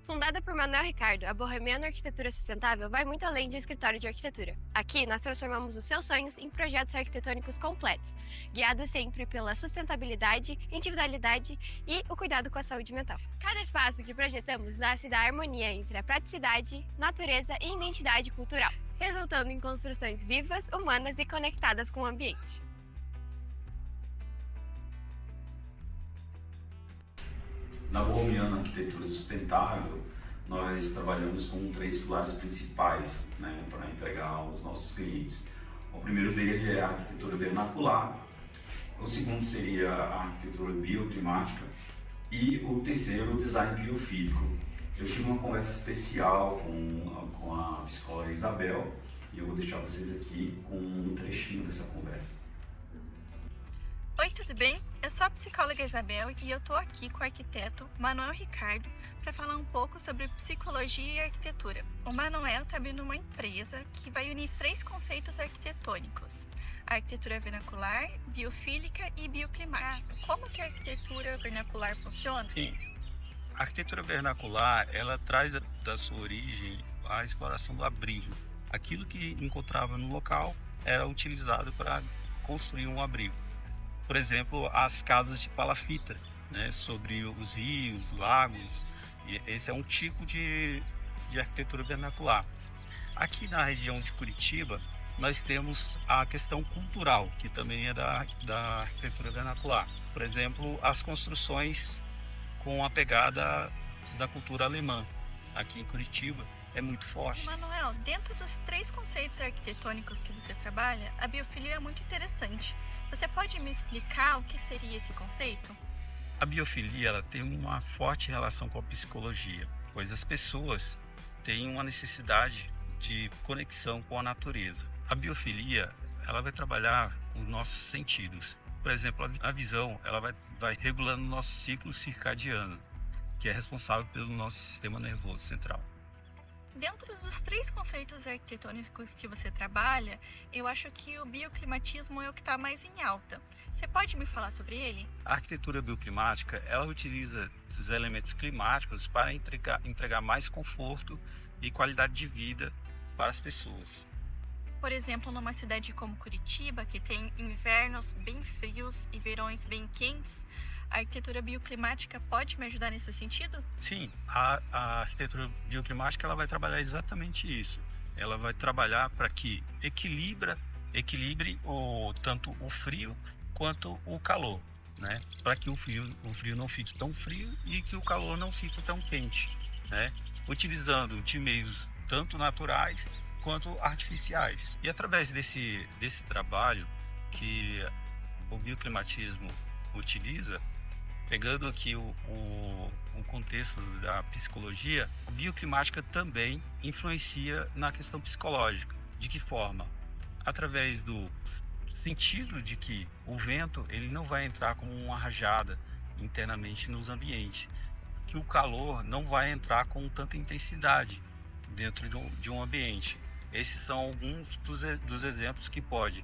Fundada por Manuel Ricardo, a Bohemiana Arquitetura Sustentável vai muito além de um escritório de arquitetura. Aqui, nós transformamos os seus sonhos em projetos arquitetônicos completos, guiados sempre pela sustentabilidade, individualidade e o cuidado com a saúde mental. Cada espaço que projetamos nasce da harmonia entre a praticidade, natureza e identidade cultural, resultando em construções vivas, humanas e conectadas com o ambiente. Na Bohemiana Arquitetura Sustentável, nós trabalhamos com três pilares principais, né, para entregar aos nossos clientes. O primeiro dele é a arquitetura vernacular, o segundo seria a arquitetura bioclimática e o terceiro, o design biofílico. Eu tive uma conversa especial com a psicóloga Isabel e eu vou deixar vocês aqui com um trechinho dessa conversa. Oi, tudo bem? Eu sou a psicóloga Isabel e eu estou aqui com o arquiteto Manuel Ricardo para falar um pouco sobre psicologia e arquitetura. O Manuel está abrindo uma empresa que vai unir três conceitos arquitetônicos: a arquitetura vernacular, biofílica e bioclimática. Como que a arquitetura vernacular funciona? Sim, a arquitetura vernacular, ela traz da sua origem a exploração do abrigo. Aquilo que encontrava no local era utilizado para construir um abrigo. Por exemplo, as casas de palafita, né, sobre os rios, lagos. E esse é um tipo de arquitetura vernacular. Aqui na região de Curitiba, nós temos a questão cultural, que também é da arquitetura vernacular. Por exemplo, as construções com a pegada da cultura alemã. Aqui em Curitiba é muito forte. Manuel, dentro dos três conceitos arquitetônicos que você trabalha, a biofilia é muito interessante. Você pode me explicar o que seria esse conceito? A biofilia, ela tem uma forte relação com a psicologia, pois as pessoas têm uma necessidade de conexão com a natureza. A biofilia, ela vai trabalhar os nossos sentidos. Por exemplo, a visão, ela vai regulando o nosso ciclo circadiano, que é responsável pelo nosso sistema nervoso central. Dentro dos três conceitos arquitetônicos que você trabalha, eu acho que o bioclimatismo é o que está mais em alta. Você pode me falar sobre ele? A arquitetura bioclimática, ela utiliza os elementos climáticos para entregar mais conforto e qualidade de vida para as pessoas. Por exemplo, numa cidade como Curitiba, que tem invernos bem frios e verões bem quentes, a arquitetura bioclimática pode me ajudar nesse sentido? Sim, a arquitetura bioclimática, ela vai trabalhar exatamente isso. Ela vai trabalhar para que equilibre tanto o frio quanto o calor, né? Para que o frio não fique tão frio e que o calor não fique tão quente, né? Utilizando de meios tanto naturais quanto artificiais. E através desse trabalho que o bioclimatismo utiliza, pegando aqui o contexto da psicologia, a bioclimática também influencia na questão psicológica. De que forma? Através do sentido de que o vento ele não vai entrar como uma rajada internamente nos ambientes, que o calor não vai entrar com tanta intensidade dentro de um ambiente. Esses são alguns dos exemplos que pode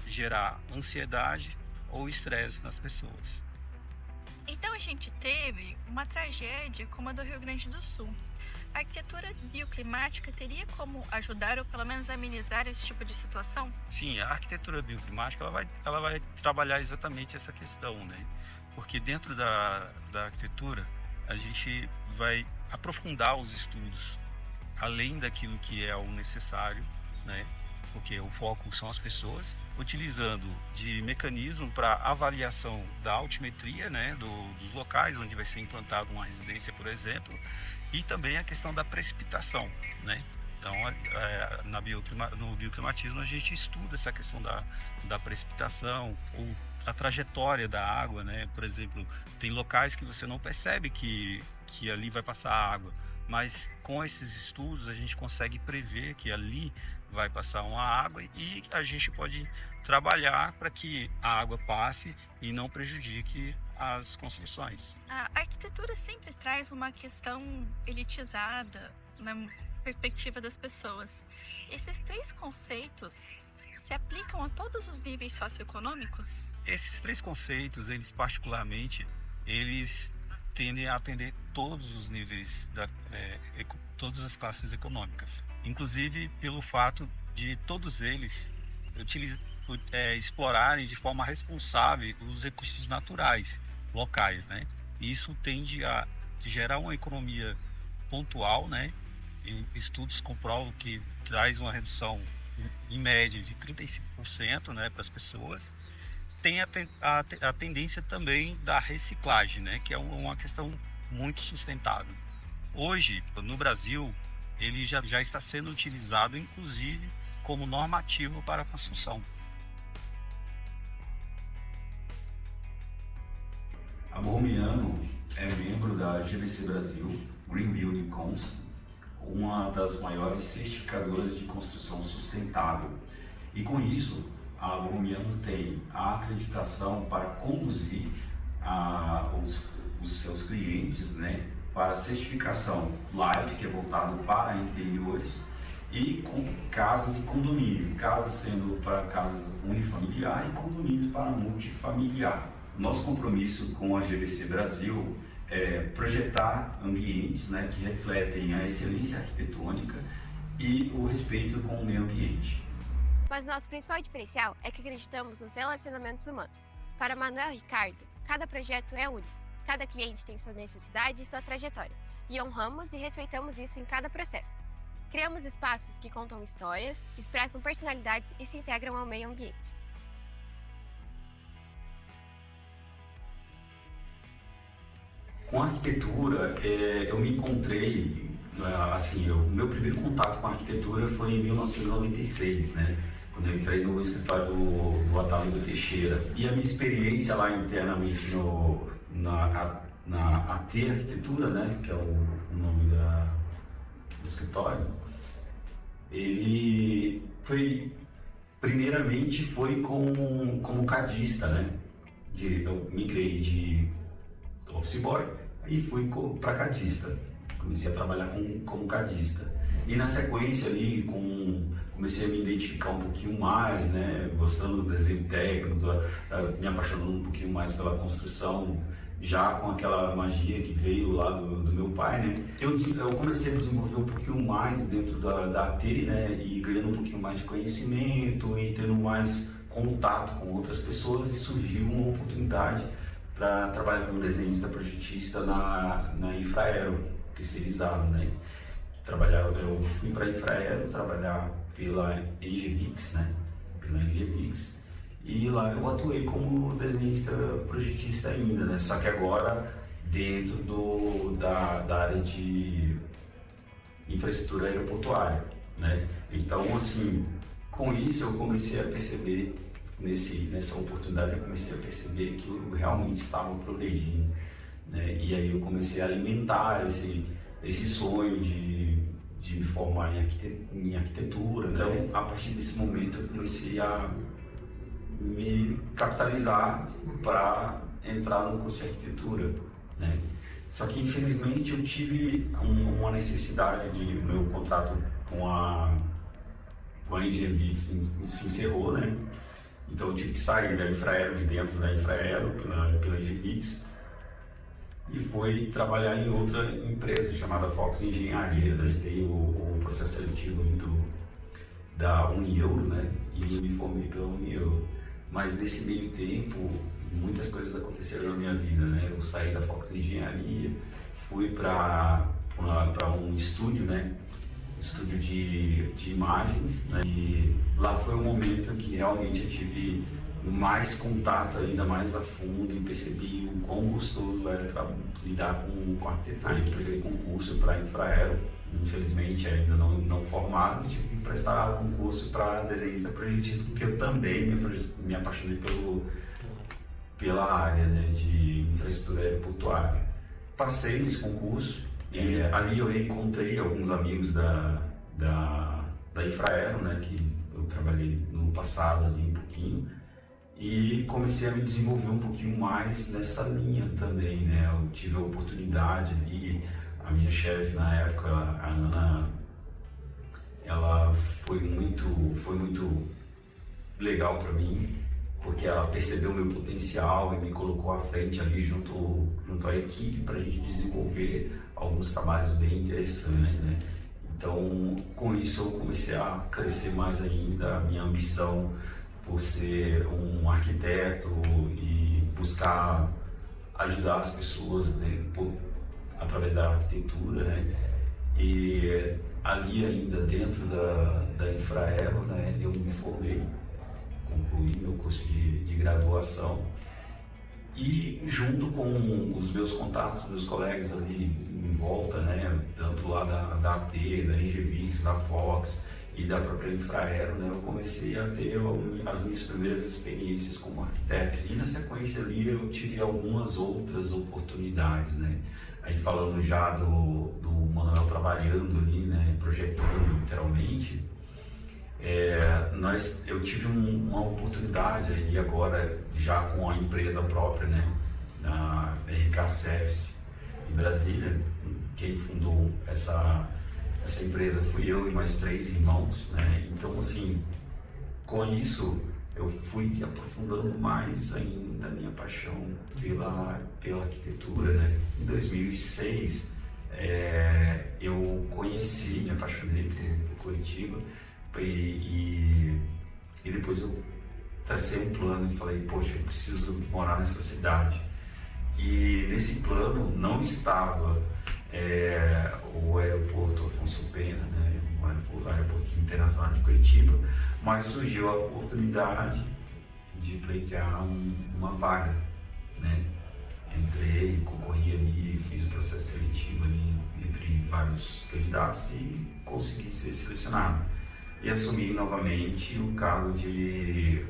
gerar ansiedade ou estresse nas pessoas. Então a gente teve uma tragédia como a do Rio Grande do Sul. A arquitetura bioclimática teria como ajudar ou pelo menos amenizar esse tipo de situação? Sim, a arquitetura bioclimática ela vai trabalhar exatamente essa questão, né? Porque dentro da arquitetura a gente vai aprofundar os estudos além daquilo que é o necessário, né? Porque o foco são as pessoas, utilizando de mecanismo para avaliação da altimetria, né, dos locais onde vai ser implantada uma residência, por exemplo, e também a questão da precipitação, né? Então, no bioclimatismo a gente estuda essa questão da precipitação, ou a trajetória da água, né? Por exemplo, tem locais que você não percebe que ali vai passar água, mas com esses estudos a gente consegue prever que ali vai passar uma água e a gente pode trabalhar para que a água passe e não prejudique as construções. A arquitetura sempre traz uma questão elitizada na perspectiva das pessoas. Esses três conceitos se aplicam a todos os níveis socioeconômicos? Esses três conceitos, eles particularmente, eles tendem a atender todos os níveis, todas as classes econômicas. Inclusive pelo fato de todos eles explorarem de forma responsável os recursos naturais locais, né? Isso tende a gerar uma economia pontual, né? E estudos comprovam que traz uma redução em média de 35%, né, para as pessoas. Tem a tendência também da reciclagem, né, que é uma questão muito sustentável. Hoje, no Brasil, ele já está sendo utilizado, inclusive, como normativo para a construção. A Borromeano é membro da GBC Brasil, Green Building Council, uma das maiores certificadoras de construção sustentável. E com isso, a Borromeano tem a acreditação para conduzir os seus clientes, né, para a certificação LEED, que é voltado para interiores, e com casas e condomínios, casas sendo para casas unifamiliar e condomínios para multifamiliar. Nosso compromisso com a GBC Brasil é projetar ambientes, né, que refletem a excelência arquitetônica e o respeito com o meio ambiente. Mas nosso principal diferencial é que acreditamos nos relacionamentos humanos. Para Manuel e Ricardo, cada projeto é único, cada cliente tem sua necessidade e sua trajetória, e honramos e respeitamos isso em cada processo. Criamos espaços que contam histórias, expressam personalidades e se integram ao meio ambiente. Com a arquitetura, eu me encontrei, assim, o meu primeiro contato com a arquitetura foi em 1996, né? Quando eu entrei no escritório do Atalio Teixeira. E a minha experiência lá internamente na AT Arquitetura, né, que é o nome do escritório, ele foi, primeiramente, foi como cadista, né? Eu migrei de office boy e fui para cadista. Comecei a trabalhar como cadista. E na sequência ali, comecei a me identificar um pouquinho mais, né, gostando do desenho técnico, me apaixonando um pouquinho mais pela construção, já com aquela magia que veio lá do meu pai, né. Eu comecei a desenvolver um pouquinho mais dentro da AT, né, e ganhando um pouquinho mais de conhecimento e tendo mais contato com outras pessoas, e surgiu uma oportunidade para trabalhar como desenhista projetista na Infraero, terceirizado, né. Eu fui para a Infraero trabalhar pela Engevix, né, e lá eu atuei como desenhista projetista ainda, né, só que agora dentro da área de infraestrutura aeroportuária, né. Então, assim, com isso eu comecei a perceber, nessa oportunidade eu comecei a perceber que eu realmente estava progredindo, né, e aí eu comecei a alimentar esse sonho de me formar em arquitetura. Então, a partir desse momento, eu comecei a me capitalizar para entrar no curso de arquitetura, né? Só que, infelizmente, eu tive uma necessidade meu contrato com a Engevix se encerrou, né? Então, eu tive que sair da Infraero, de dentro da Infraero, pela Engevix, e foi trabalhar em outra empresa chamada Fox Engenharia. Eu testei o processo seletivo da Unieuro, né, e me formei pela Unieuro. Mas nesse meio tempo, muitas coisas aconteceram na minha vida, né. Eu saí da Fox Engenharia, fui para um estúdio, né, estúdio de imagens, né, e lá foi o momento que realmente eu tive mais contato, ainda mais a fundo, e percebi o quão gostoso era lidar com arquitetura. Aí prestei concurso para Infraero, infelizmente ainda não formado, e tive que prestar concurso para desenhista projetista, porque eu também me apaixonei pela área, né, de infraestrutura aeroportuária. Passei nesse concurso, e ali eu reencontrei alguns amigos da Infraero, né, que eu trabalhei no passado ali um pouquinho, e comecei a me desenvolver um pouquinho mais nessa linha também, né. Eu tive a oportunidade ali, a minha chefe na época, a Ana, ela foi muito legal para mim, porque ela percebeu o meu potencial e me colocou à frente ali junto à equipe para a gente desenvolver alguns trabalhos bem interessantes, né? Então, com isso eu comecei a crescer mais ainda a minha ambição por ser um arquiteto e buscar ajudar as pessoas, né, através da arquitetura, né? E ali ainda dentro da Infraero, né, eu me formei, concluí meu curso de graduação e junto com os meus contatos, meus colegas ali em volta, né, tanto lá da AT, da Engevix, da Fox e da própria Infraero, né, eu comecei a ter as minhas primeiras experiências como arquiteto e na sequência ali eu tive algumas outras oportunidades, né. Aí falando já do Manuel trabalhando ali, né, projetando literalmente, eu tive uma oportunidade aí agora já com a empresa própria, né, na RK Service em Brasília. Quem fundou essa empresa fui eu e mais 3 irmãos, né. Então assim, com isso eu fui aprofundando mais ainda a minha paixão pela arquitetura, né. Em 2006 eu conheci, me apaixonei por Curitiba e depois eu tracei um plano e falei, poxa, eu preciso morar nessa cidade. E nesse plano não estava o aeroporto Afonso Pena, né, o aeroporto internacional de Curitiba, mas surgiu a oportunidade de pleitear uma vaga, né. Entrei, concorri ali, fiz o processo seletivo ali entre vários candidatos e consegui ser selecionado. E assumi novamente o cargo de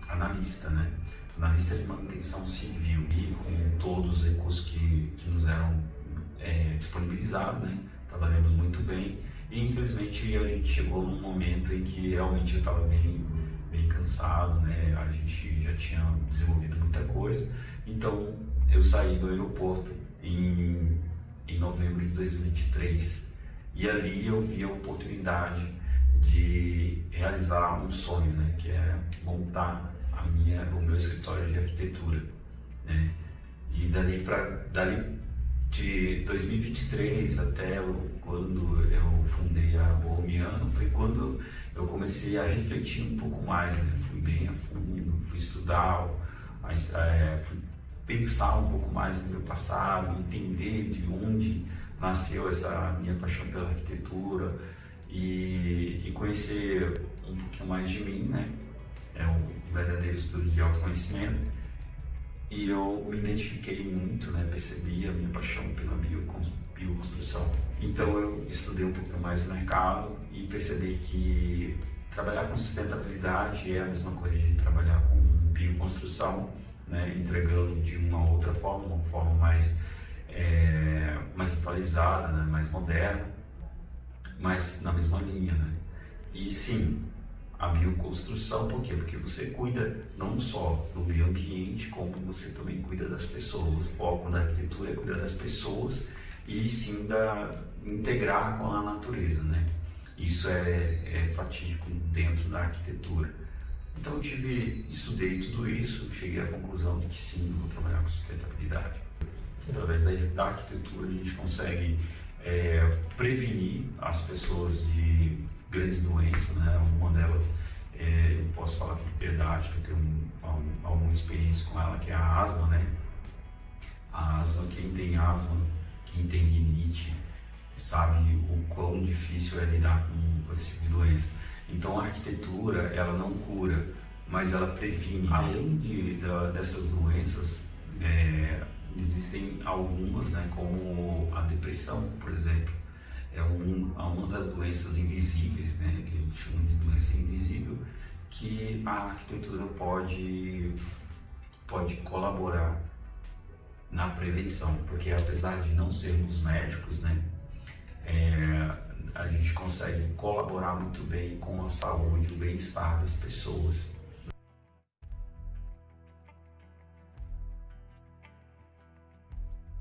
analista, né? Analista de manutenção civil, e com todos os recursos que nos eram disponibilizados, né? Trabalhamos muito bem e infelizmente a gente chegou num momento em que realmente eu estava bem cansado, né? A gente já tinha desenvolvido muita coisa, então eu saí do aeroporto em novembro de 2023 e ali eu vi a oportunidade de realizar um sonho, né, que é montar o meu escritório de arquitetura, né. E dali de 2023 até quando eu fundei a Bohomiano, foi quando eu comecei a refletir um pouco mais, né. Fui bem a fundo, fui estudar, fui pensar um pouco mais no meu passado, entender de onde nasceu essa minha paixão pela arquitetura e conhecer um pouquinho mais de mim, né? É um verdadeiro estudo de autoconhecimento e eu me identifiquei muito, né? Percebi a minha paixão pela bioconstrução. Então eu estudei um pouquinho mais o mercado e percebi que trabalhar com sustentabilidade é a mesma coisa de trabalhar com bioconstrução, né? Entregando de uma outra forma, uma forma mais atualizada, né? Mais moderna, mas na mesma linha, né? E sim, a bioconstrução, por quê? Porque você cuida não só do meio ambiente, como você também cuida das pessoas. O foco da arquitetura é cuidar das pessoas e sim integrar com a natureza, né? Isso é fatídico dentro da arquitetura. Então eu estudei tudo isso, cheguei à conclusão de que sim, vou trabalhar com sustentabilidade. Através da arquitetura a gente consegue prevenir as pessoas de grandes doenças, né? Uma delas, eu posso falar com propriedade, que eu tenho alguma experiência com ela, que é a asma, né? A asma, quem tem asma, quem tem rinite, sabe o quão difícil é lidar com esse tipo de doença. Então a arquitetura, ela não cura, mas ela previne. Além dessas doenças, existem algumas, né, como a depressão, por exemplo. É uma das doenças invisíveis, né, que a gente chama de doença invisível, que a arquitetura pode colaborar na prevenção, porque apesar de não sermos médicos, né, a gente consegue colaborar muito bem com a saúde, o bem-estar das pessoas.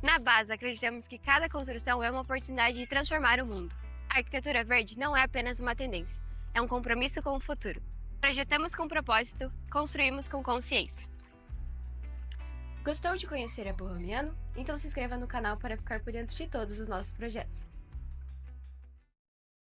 Na base, acreditamos que cada construção é uma oportunidade de transformar o mundo. A arquitetura verde não é apenas uma tendência, é um compromisso com o futuro. Projetamos com propósito, construímos com consciência. Gostou de conhecer a Bohomiano? Então se inscreva no canal para ficar por dentro de todos os nossos projetos.